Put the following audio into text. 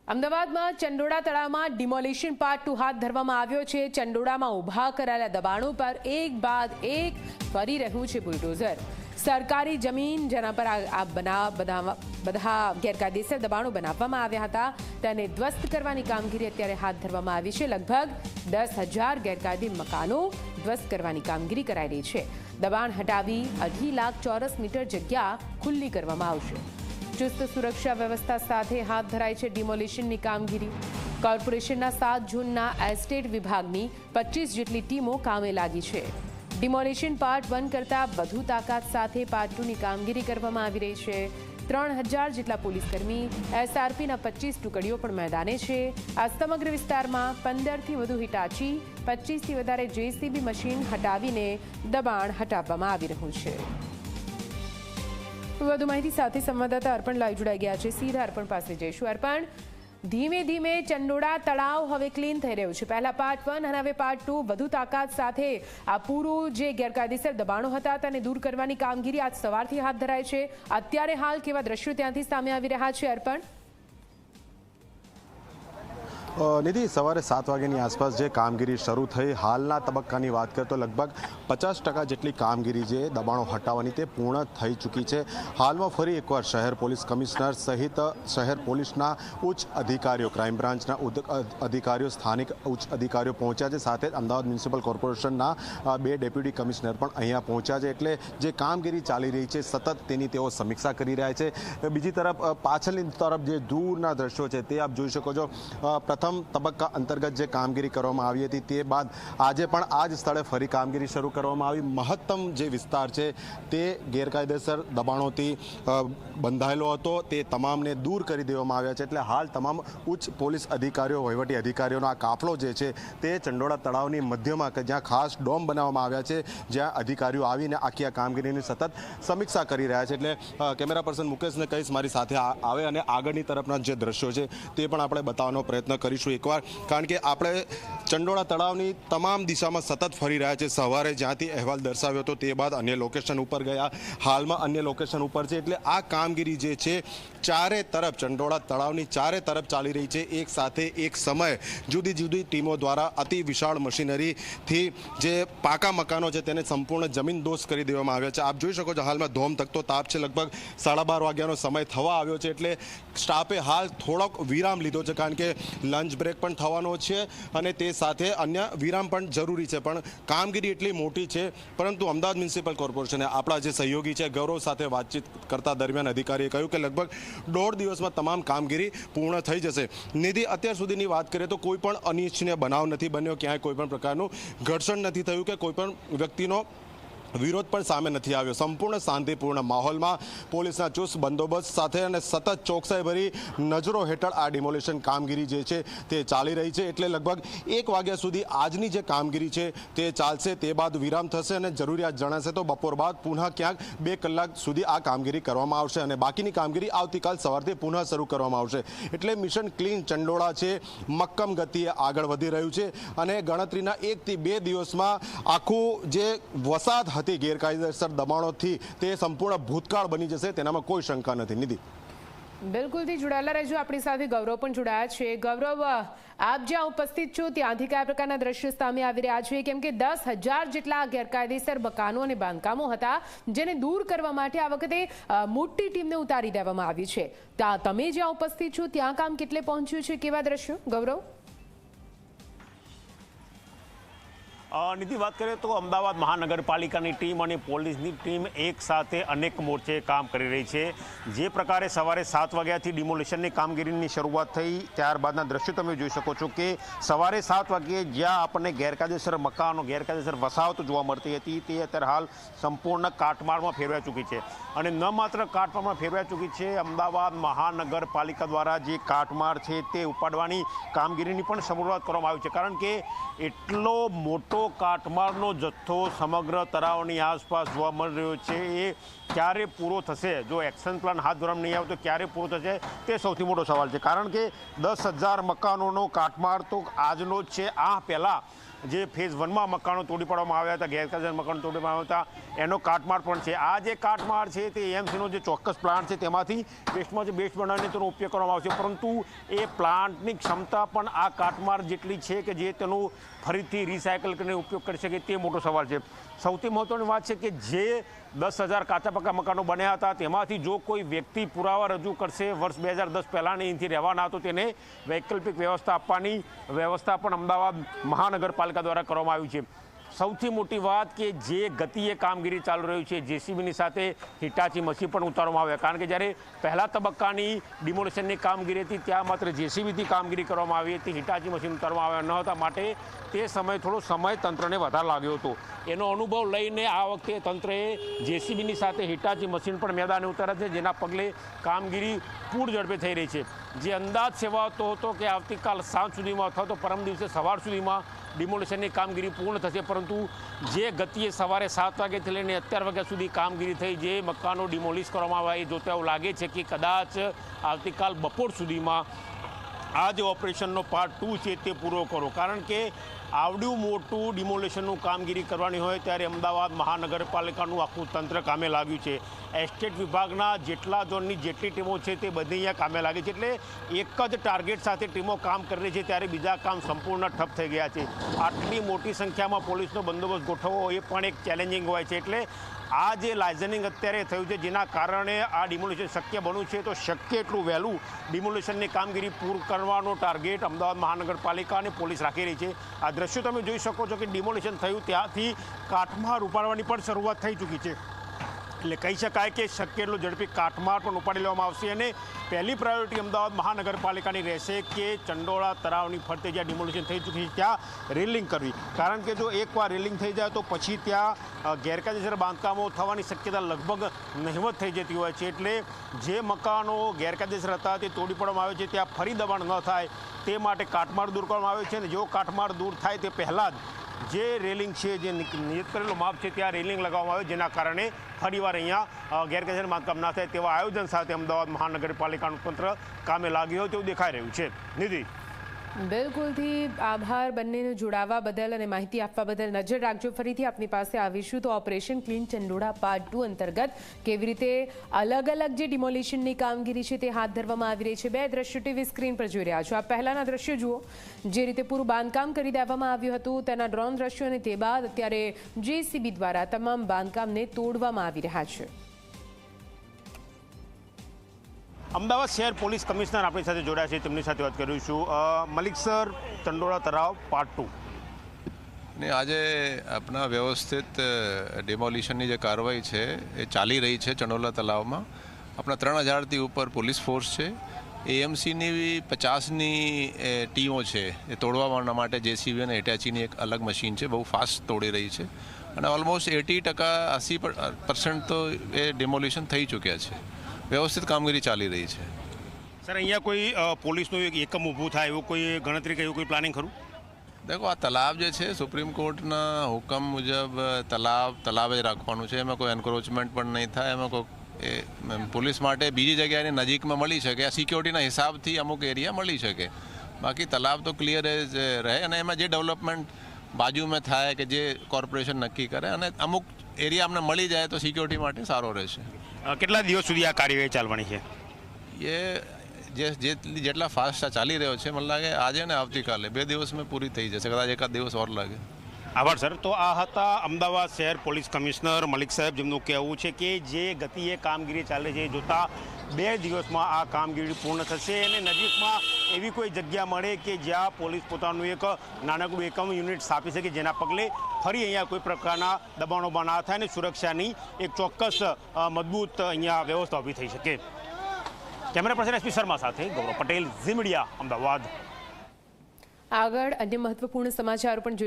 અમદાવાદમાં ચંડોળા તળાવમાં demolition part 2 હાથ ધરવામાં આવ્યો છે। ચંડોળામાં ઊભા કરાયેલા દબાણો પર એક બાદ એક ફરી રહ્યું છે બુલડોઝર। સરકારી જમીન જેના પર બધા ગેરકાયદેસર દબાણો બનાવવામાં આવ્યા હતા તેને ધ્વસ્ત કરવાની કામગીરી અત્યારે હાથ ધરવામાં આવી છે। લગભગ 10,000 ગેરકાયદે મકાનો ધ્વસ્ત કરવાની કામગીરી કરાઈ રહી છે। દબાણ હટાવી 2.5 લાખ ચોરસ મીટર જગ્યા ખુલ્લી કરવામાં આવશે। ચુસ્ત સુરક્ષા વ્યવસ્થા સાથે હાથ ધરાઈ છે ડિમોલિશનની કામગીરી। કોર્પોરેશનના 7 ઝોનના એસ્ટેટ વિભાગની 25 જેટલી ટીમો કામે લાગી છે। ડિમોલિશન પાર્ટ 1 કરતાં વધુ તાકાત સાથે પાર્ટ 2ની કામગીરી કરવામાં આવી રહી છે। 3,000 જેટલા પોલીસકર્મી એસઆરપીના 25 ટુકડીઓ પણ મેદાને છે। આ સમગ્ર વિસ્તારમાં 15થી વધુ હિટાચી 25થી વધારે જેસીબી મશીન હટાવીને દબાણ હટાવવામાં આવી રહ્યું છે। વધુ માહિતી સાથે સંવાદદાતા અર્પણ લાઈવ જોડાઈ ગયા છે। સીધા અર્પણ પાસે જઈશું। અર્પણ, ધીમે ધીમે ચંડોળા તળાવ હવે ક્લીન થઈ રહ્યું છે। પહેલા પાર્ટ 1 અને હવે પાર્ટ 2 વધુ તાકાત સાથે આ પૂરું જે ગેરકાયદેસર દબાણો હતા તેને દૂર કરવાની કામગીરી આજ સવારથી હાથ ધરાય છે। અત્યારે હાલ કેવા દ્રશ્યો ત્યાંથી સામે આવી રહ્યા છે અર્પણ? નિધિ, સવારે 7 વાગ્યાની આસપાસ જે કામગીરી શરૂ થઈ, હાલના તબક્કાની વાત કરીએ તો લગભગ 50% જેટલી કામગીરી જે દબાણો હટાવવાની તે પૂર્ણ થઈ ચૂકી છે। હાલમાં ફરી એકવાર શહેર પોલીસ કમિશનર સહિત શહેર પોલીસના ઉચ્ચ અધિકારીઓ, ક્રાઇમ બ્રાન્ચના અધિકારીઓ, સ્થાનિક ઉચ્ચ અધિકારીઓ પહોંચ્યા છે। સાથે જ અમદાવાદ મ્યુનિસિપલ કોર્પોરેશનના 2 ડેપ્યુટી કમિશનર પણ અહીંયા પહોંચ્યા છે। એટલે જે કામગીરી ચાલી રહી છે સતત તેની તેઓ સમીક્ષા કરી રહ્યા છે। બીજી તરફ પાછળની તરફ જે દૂરના દ્રશ્યો છે તે આપ જોઈ શકો છો। પ્રથમ તબક્કા અંતર્ગત જે કામગીરી કરવામાં આવી હતી તે બાદ આજે પણ આ જ સ્થળે ફરી કામગીરી શરૂ કરવામાં આવી। મહત્તમ જે વિસ્તાર છે તે ગેરકાયદેસર દબાણોથી બંધાયેલો હતો તે તમામને દૂર કરી દેવામાં આવ્યા છે। એટલે હાલ તમામ ઉચ્ચ પોલીસ અધિકારીઓ, વહીવટી અધિકારીઓનો આ કાફલો જે છે તે ચંડોળા તળાવની મધ્યમાં કે જ્યાં ખાસ ડોમ બનાવવામાં આવ્યા છે, જ્યાં અધિકારીઓ આવીને આખી આ કામગીરીની સતત સમીક્ષા કરી રહ્યા છે। એટલે કેમેરા પર્સન મુકેશને કહીશ મારી સાથે આવે અને આગળની તરફના જે દ્રશ્યો છે તે પણ આપણે બતાવવાનો પ્રયત્ન કરીશું એકવાર, કારણ કે આપણે ચંડોળા તળાવની તમામ દિશામાં સતત ફરી રહ્યા છે। સવારે જ્યાંથી અહેવાલ દર્શાવ્યો હતો તે બાદ અન્ય લોકેશન ઉપર ગયા, હાલમાં અન્ય લોકેશન ઉપર છે। એટલે આ કામગીરી જે છે ચારે તરફ ચંડોળા તળાવની ચારે તરફ ચાલી રહી છે। એક સાથે એક સમય જુદી જુદી ટીમો દ્વારા અતિ વિશાળ મશીનરીથી જે પાકા મકાનો છે તેને સંપૂર્ણ જમીનદોસ્ત કરી દેવામાં આવ્યા છે। આપ જોઈ શકો છો હાલમાં ધોમ તકતો તાપ છે। લગભગ 12:30 વાગ્યાનો સમય થવા આવ્યો છે। એટલે સ્ટાફે હાલ થોડોક વિરામ લીધો છે, કારણ કે લંચ બ્રેક પણ થવાનો છે અને તે સાથે અન્ય વિરામ પણ જરૂરી છે। પણ કામગીરી એટલી મોટી છે, પરંતુ અમદાવાદ મ્યુનિસિપલ કોર્પોરેશને આપણા જે સહયોગી છે ગૌરવ સાથે વાતચીત કરતા દરમિયાન અધિકારીએ કહ્યું કે લગભગ 1.5 દિવસમાં તમામ કામગીરી પૂર્ણ થઈ જશે। નિધિ, અત્યાર સુધીની વાત કરીએ તો કોઈ પણ અનિચ્છનીય બનાવ નથી બન્યો, ક્યાંય કોઈ પણ પ્રકારનું ઘર્ષણ નથી થયું કે કોઈ પણ વ્યક્તિનો વિરોધ પણ સામે નથી આવ્યો। સંપૂર્ણ શાંતિપૂર્ણ માહોલમાં પોલીસના ચુસ્ત બંદોબસ્ત સાથે અને સતત ચોકસાઈભરી નજરો હેઠળ આ ડિમોલિશન કામગીરી જે છે તે ચાલી રહી છે। એટલે લગભગ 1 વાગ્યા સુધી આજની જે કામગીરી છે તે ચાલશે, તે બાદ વિરામ થશે અને જરૂરિયાત જણાશે તો બપોર બાદ પુનઃ ક્યાંક 2 કલાક સુધી આ કામગીરી કરવામાં આવશે અને બાકીની કામગીરી આવતીકાલ સવારથી પુનઃ શરૂ કરવામાં આવશે। એટલે મિશન ક્લીન ચંડોળા છે મક્કમ ગતિએ આગળ વધી રહ્યું છે અને ગણતરીના 1 થી 2 દિવસમાં આખું જે વસાહત ગેરકાયદેસર દબાણોથી તે સંપૂર્ણ ભૂતકાળ બની જશે, તેનામાં કોઈ શંકા નથી। નિધિ, બિલકુલથી જોડાયેલા રહેજો। આપણી સાથે ગૌરવ પણ જોડાયા છે। ગૌરવ, આપ જ્યાં ઉપસ્થિત છો ત્યાંથી કયા પ્રકારના દ્રશ્યો સામે આવી રહ્યા છે? કેમ કે 10,000 જેટલા ગેરકાયદેસર મકાનો અને બાંધકામો હતા જેને દૂર કરવા માટે આ વખતે મોટી ટીમને ઉતારી દેવામાં આવી છે। તમે જ્યાં ઉપસ્થિત છો ત્યાં કામ કેટલે પહોંચ્યું છે? કેવા દ્રશ્યો ગૌરવ? નિધિ, વાત કરીએ તો અમદાવાદ મહાનગરપાલિકાની ટીમ અને પોલીસની ટીમ એક સાથે અનેક મોરચે કામ કરી રહી છે। જે પ્રકારે સવારે 7 વાગ્યાથી ડિમોલિશનની કામગીરીની શરૂઆત થઈ, ત્યારબાદના દ્રશ્યો તમે જોઈ શકો છો કે સવારે 7 વાગ્યે જ્યાં આપણને ગેરકાયદેસર મકાનો, ગેરકાયદેસર વસાહતો જોવા મળતી હતી તે અત્યારે હાલ સંપૂર્ણ કાટમાળમાં ફેરવાઈ ચૂકી છે। અને ન માત્ર કાટમાળમાં ફેરવાઈ ચૂકી છે, અમદાવાદ મહાનગરપાલિકા દ્વારા જે કાટમાળ છે તે ઉપાડવાની કામગીરીની પણ શરૂઆત કરવામાં આવી છે, કારણ કે એટલો મોટો કાટમાળનો જથ્થો સમગ્ર તળાવની આસપાસ જોવા મળી રહ્યો છે। એ ક્યારે પૂરો થશે, જો એક્શન પ્લાન હાથ ધરવામાં નહીં આવે તો ક્યારે પૂરો થશે તે સૌથી મોટો સવાલ છે। કારણ કે 10,000 મકાનોનો કાટમાળ તો આજનો જ છે। આ પહેલાં જે ફેઝ 1માં મકાનો તોડી પાડવામાં આવ્યા હતા, ગેરકાયદેસર મકાનો તોડી પાડવામાં આવ્યા હતા, એનો કાટમાળ પણ છે. આ જે કાટમાળ છે તે એએમસીનો જે ચોક્કસ પ્લાન્ટ છે તેમાંથી વેસ્ટમાં જે બેસ્ટ બનાવીને તેનો ઉપયોગ કરવામાં આવશે, પરંતુ એ પ્લાન્ટની ક્ષમતા પણ આ કાટમાળ જેટલી છે કે જે તેનું ફરીથી રિસાયકલ કરીને ઉપયોગ કરી શકે તે મોટો સવાલ છે. સૌથી મહત્ત્વની વાત છે કે જે 10,000 કાચા પાકા મકાનો બન્યા હતા તેમાંથી જો કોઈ વ્યક્તિ પુરાવા રજૂ કરશે વર્ષ 2010 પહેલાંની અહીંથી રહેવાના તો તેને વૈકલ્પિક વ્યવસ્થા આપવાની વ્યવસ્થા પણ અમદાવાદ મહાનગરપાલિકા દ્વારા કરવામાં આવી છે. સૌથી મોટી વાત કે જે ગતિએ કામગીરી ચાલુ રહ્યું છે, જેસીબીની સાથે હિટાચી મશીન પણ ઉતારવામાં આવ્યા, કારણ કે જ્યારે પહેલા તબક્કાની ડિમોલિશનની કામગીરી હતી ત્યાં માત્ર જેસીબીથી કામગીરી કરવામાં આવી હતી, હિટાચી મશીન ઉતારવામાં આવ્યા ન હતા, માટે તે સમયે થોડો સમય તંત્રને વધારે લાગ્યો હતો. એનો અનુભવ લઈને આ વખતે તંત્રએ જેસીબીની સાથે હિટાચી મશીન પણ મેદાને ઉતાર્યા છે, જેના પગલે કામગીરી પૂર ઝડપે થઈ રહી છે. જે અંદાજ સેવાતો હતો કે આવતીકાલ સાંજ સુધીમાં અથવા તો પરમ દિવસે સવાર સુધીમાં ડિમોલિશનની કામગીરી પૂર્ણ થશે, પરંતુ જે ગતિએ સવારે 7 વાગ્યાથી લઈને 11 વાગ્યા સુધી કામગીરી થઈ, જે મકાનો ડિમોલિશ કરવામાં આવ્યા, એ જોતા એવું લાગે છે કે કદાચ આવતીકાલ બપોર સુધીમાં આ જે ઓપરેશનનો પાર્ટ 2 છે તે પૂરો કરો, કારણ કે આવડું મોટું ડિમોલિશનનું કામગીરી કરવાની હોય ત્યારે અમદાવાદ મહાનગરપાલિકાનું આખું તંત્ર કામે લાગ્યું છે. એસ્ટેટ વિભાગના જેટલા ઝોનની જેટલી ટીમો છે તે બધી અહીંયા કામે લાગી છે, એટલે એક જ ટાર્ગેટ સાથે ટીમો કામ કરી રહી છે ત્યારે બીજા કામ સંપૂર્ણ ઠપ થઈ ગયા છે. આટલી મોટી સંખ્યામાં પોલીસનો બંદોબસ્ત ગોઠવવો એ પણ એક ચેલેન્જિંગ હોય છે, એટલે આ જે લાઇઝનિંગ અત્યારે થયું છે જેના કારણે આ ડિમોલિશન શક્ય બન્યું છે, તો શક્ય એટલું વહેલું ડિમોલિશનની કામગીરી પૂર્ણ કરવાનો ટાર્ગેટ અમદાવાદ મહાનગરપાલિકા અને પોલીસ રાખી રહી છે. આ દ્રશ્યો તમે જોઈ શકો છો કે ડિમોલિશન થયું ત્યાંથી કાટમાળ ઉપાડવાની પણ શરૂઆત થઈ ચૂકી છે, એટલે કહી શકાય કે શક્ય એટલું ઝડપી કાટમાળ પણ ઉપાડી લેવામાં આવશે. અને પહેલી પ્રાયોરિટી અમદાવાદ મહાનગરપાલિકાની રહેશે કે ચંડોળા તળાવની ફરતે જ્યાં ડિમોલિશન થઈ ચૂકી છે ત્યાં રેલિંગ કરવી, કારણ કે જો એકવાર રેલિંગ થઈ જાય તો પછી ત્યાં ગેરકાયદેસર બાંધકામો થવાની શક્યતા લગભગ નહિવત થઈ જતી હોય છે, એટલે જે મકાનો ગેરકાયદેસર હતા તે તોડી પાડવામાં આવે છે ત્યાં ફરી દબાણ ન થાય તે માટે કાટમાળ દૂર કરવામાં આવે છે, અને જો કાટમાળ દૂર થાય તે પહેલાં જ જે રેલિંગ છે, જે નિયત કરેલો માપ છે ત્યાં રેલિંગ લગાવવામાં આવે, જેના કારણે ફરીવાર અહીંયા ગેરકાયદેસર બાંધકામ ના થાય તેવા આયોજન સાથે અમદાવાદ મહાનગરપાલિકાનું તંત્ર કામે લાગ્યું હોય તેવું દેખાઈ રહ્યું છે. નિધિ, બિલકુલથી આભાર બંનેને જોડાવા બદલ અને માહિતી આપવા બદલ. નજર રાખજો, ફરીથી આપની પાસે આવીશું તો ઓપરેશન ક્લીન ચંડોળા પાર્ટ 2 અંતર્ગત કેવી રીતે અલગ અલગ જે ડિમોલિશનની કામગીરી છે તે હાથ ધરવામાં આવી રહી છે. બે દ્રશ્યો ટીવી સ્ક્રીન પર જોઈ રહ્યા છો. આ પહેલાના દ્રશ્યો જુઓ, જે રીતે પૂરું બાંધકામ કરી દેવામાં આવ્યું હતું તેના ડ્રોન દ્રશ્યો, અને તે બાદ અત્યારે જેસીબી દ્વારા તમામ બાંધકામને તોડવામાં આવી રહ્યા છે. અમદાવાદ શહેર પોલીસ કમિશનર આપણી સાથે જોડાયા છે, તેમની સાથે વાત કરીશું. મલિક સર, ચંડોળા તળાવ પાર્ટ 2 ને આજે આપણા વ્યવસ્થિત ડિમોલિશનની જે કાર્યવાહી છે એ ચાલી રહી છે ચંડોળા તળાવમાં. આપણા 3000થી ઉપર પોલીસ ફોર્સ છે, એએમસીની 50ની ટીમો છે એ તોડવા માટે જેસીબી અને હિટાચીની એક અલગ મશીન છે, બહુ ફાસ્ટ તોડી રહી છે, અને ઓલમોસ્ટ 80% તો એ ડિમોલિશન થઈ ચૂક્યા છે. વ્યવસ્થિત કામગીરી ચાલી રહી છે. સર, અહીંયા કોઈ પોલીસનું એક એકમ ઊભું થાય એવું કોઈ ગણતરી કે એવું કોઈ પ્લાનિંગ ખરું? દેખો, આ તલાવ જે છે સુપ્રીમ કોર્ટના હુકમ મુજબ તલાવ જ રાખવાનું છે, એમાં કોઈ એન્ક્રોચમેન્ટ પણ નહીં થાય, એમાં કોઈ પોલીસ માટે બીજી જગ્યાની નજીકમાં મળી શકે, આ સિક્યોરિટીના હિસાબથી અમુક એરિયા મળી શકે, બાકી તલાવ તો ક્લિયર જ રહે, અને એમાં જે ડેવલપમેન્ટ બાજુમાં થાય કે જે કોર્પોરેશન નક્કી કરે અને અમુક એરિયા અમને મળી જાય તો સિક્યોરિટી માટે સારો રહેશે. કેટલા દિવસ સુધી આ કાર્યવાહી ચાલવાની છે? એ જેટલા ફાસ્ટ ચાલી રહ્યો છે, મને લાગે આજે ને આવતીકાલે 2 દિવસમાં પૂરી થઈ જશે, કદાચ એકાદ દિવસ ઓર લાગે. આભાર સર. તો આ હતા અમદાવાદ શહેર પોલીસ કમિશનર મલિક સાહેબ, જેમનું કહેવું છે કે જે ગતિએ કામગીરી ચાલે છે એ જોતા 2 દિવસમાં આ કામગીરી પૂર્ણ થશે, અને નજીકમાં એવી કોઈ જગ્યા મળે કે જ્યાં પોલીસ પોતાનું એક નાનકડું એકમ યુનિટ સ્થાપી શકે, જેના પગલે ફરી અહીંયા કોઈ પ્રકારના દબાણો ના થાય અને સુરક્ષાની એક ચોક્કસ મજબૂત અહીંયા વ્યવસ્થા ઊભી થઈ શકે. કેમેરા પર્સન એસપી શર્મા સાથે ગૌરવ પટેલ, ઝી મીડિયા, અમદાવાદ. આગળ અન્ય મહત્વપૂર્ણ સમાચારો પણ જોઈશું.